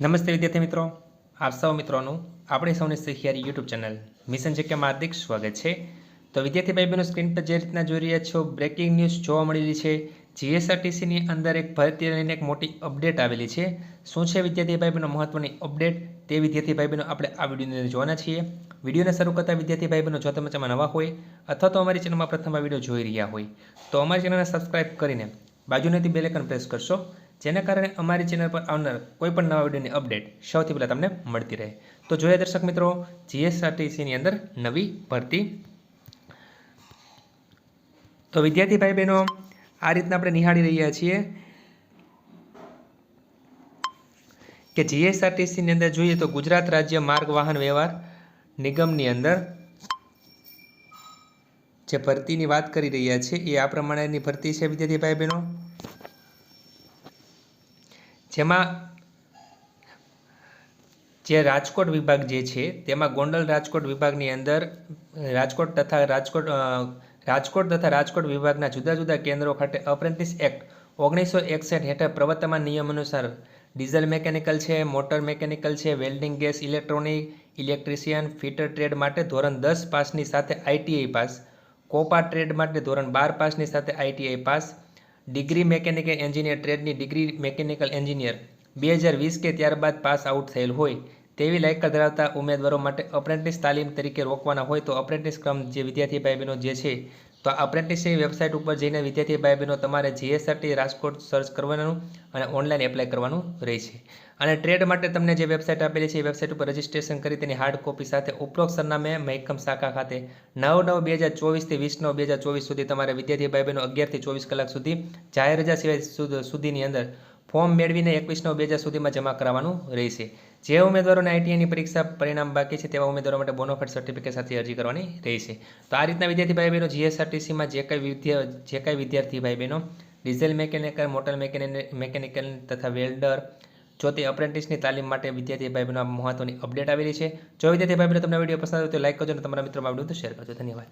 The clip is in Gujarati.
નમસ્તે વિદ્યાર્થી મિત્રો, આપ સૌ મિત્રોનું આપણી સૌની શીખિયારી યુટ્યુબ ચેનલ મિશન જગ્યામાં હાર્દિક સ્વાગત છે। તો વિદ્યાર્થી ભાઈ બહેનો સ્ક્રીન પર જે રીતના જોઈ રહ્યા છો, બ્રેકિંગ ન્યૂઝ જોવા મળેલી છે। જીએસઆરટીસીની અંદર એક ભરતી લઈને એક મોટી અપડેટ આવેલી છે। શું છે વિદ્યાર્થી ભાઈ બહેનો મહત્વની અપડેટ, તે વિદ્યાર્થી ભાઈ બહેનો આપણે આ વિડીયોની અંદર જોવાના છીએ। વિડીયોને શરૂ કરતા વિદ્યાર્થી ભાઈ બહેનો જો તમે નવા હોય અથવા તો અમારી ચેનલમાં પ્રથમ આ વિડીયો જોઈ રહ્યા હોય તો અમારી ચેનલને સબસ્ક્રાઇબ કરીને બાજુની બેલ આઇકન પ્રેસ કરશો, જેના કારણે અમારી ચેનલ પર આવનાર કોઈપણ નવા વિડીયોની અપડેટ સૌથી પહેલાં તમને મળતી રહે। તો જોઈએ દર્શક મિત્રો, જીએસઆરટીસીની અંદર નવી ભરતી। તો વિદ્યાર્થી ભાઈ બહેનો આ રીતના આપણે નિહાળી રહ્યા છીએ કે જીએસઆરટીસીની અંદર જોઈએ તો ગુજરાત રાજ્ય માર્ગ વાહન વ્યવહાર નિગમની અંદર જે ભરતીની વાત કરી રહ્યા છે એ આ પ્રમાણેની ભરતી છે વિદ્યાર્થી ભાઈ બહેનો, જેમાં જે રાજકોટ વિભાગ જે છે તેમાં ગોંડલ રાજકોટ વિભાગની અંદર રાજકોટ તથા રાજકોટ વિભાગના જુદા જુદા કેન્દ્રો ખાતે અપ્રેન્ટિસ એક્ટ 1961 હેઠળ પ્રવર્તમાન નિયમ અનુસાર ડીઝલ મેકેનિકલ છે, મોટર મેકેનિકલ છે, welding, gas, electronic, electrician, fitter trade માટે ધોરણ 10 પાસની સાથે આઈટીઆઈ પાસ, કોપા ટ્રેડ માટે ધોરણ 12 પાસની સાથે ITI pass, degree mechanical engineer ટ્રેડની ડિગ્રી મેકેનિકલ એન્જિનિયર 2020 કે ત્યારબાદ પાસ આઉટ થયેલ હોય તેવી લાયકાત ધરાવતા ઉમેદવારો માટે અપ્રેન્ટિસ તાલીમ તરીકે રોકવાના હોય તો અપ્રેન્ટિસ ક્રમ જે વિદ્યાર્થી ભાઈ બહેનો જે છે તો અપ્રેન્ટિસની વેબસાઇટ ઉપર જઈને વિદ્યાર્થી ભાઈ બહેનો તમારે જીએસઆરટી રાજકોટ સર્ચ કરવાનું અને ઓનલાઈન એપ્લાય કરવાનું રહેશે। અને ટ્રેડ માટે તમને જે વેબસાઇટ આપેલી છે એ વેબસાઇટ ઉપર રજિસ્ટ્રેશન કરી તેની હાર્ડ કોપી સાથે ઉપરોક્ત સરનામે મહેકમ શાખા ખાતે 9/9/2024 થી 20/9/2024 સુધી તમારે વિદ્યાર્થી ભાઈ બહેનો 11 થી 24 કલાક સુધી જાહેર રજા સિવાય સુધીની અંદર ફોર્મ મેળવીને 21/9/2000 સુધીમાં જમા કરાવવાનું રહેશે। જે ઉમેદવારોને આઈટીઆઈની પરીક્ષા પરિણામ બાકી છે તેવા ઉમેદવારો માટે બોનોફાઇડ સર્ટિફિકેટ સાથે અરજી કરવાની રહેશે। તો આ રીતના વિદ્યાર્થી ભાઈ બહેનો જીએસઆરટીસીમાં જે કંઈ વિદ્યાર્થી ભાઈ બહેનો ડીઝલ મેકેનિકલ, મોટર મેકેનિકલ તથા વેલ્ડર જો તે અપ્રેન્ટિસની તાલીમ માટે વિદ્યાર્થી ભાઈ બહેનો મહત્વની અપડેટ આવેલી છે। જો વિદ્યાર્થી ભાઈ બહેનો તમને વિડીયો પસંદ આવે તો લાઈક કરજો અને તમારા મિત્રોમાં વિડીયો શેર કરજો। ધન્યવાદ।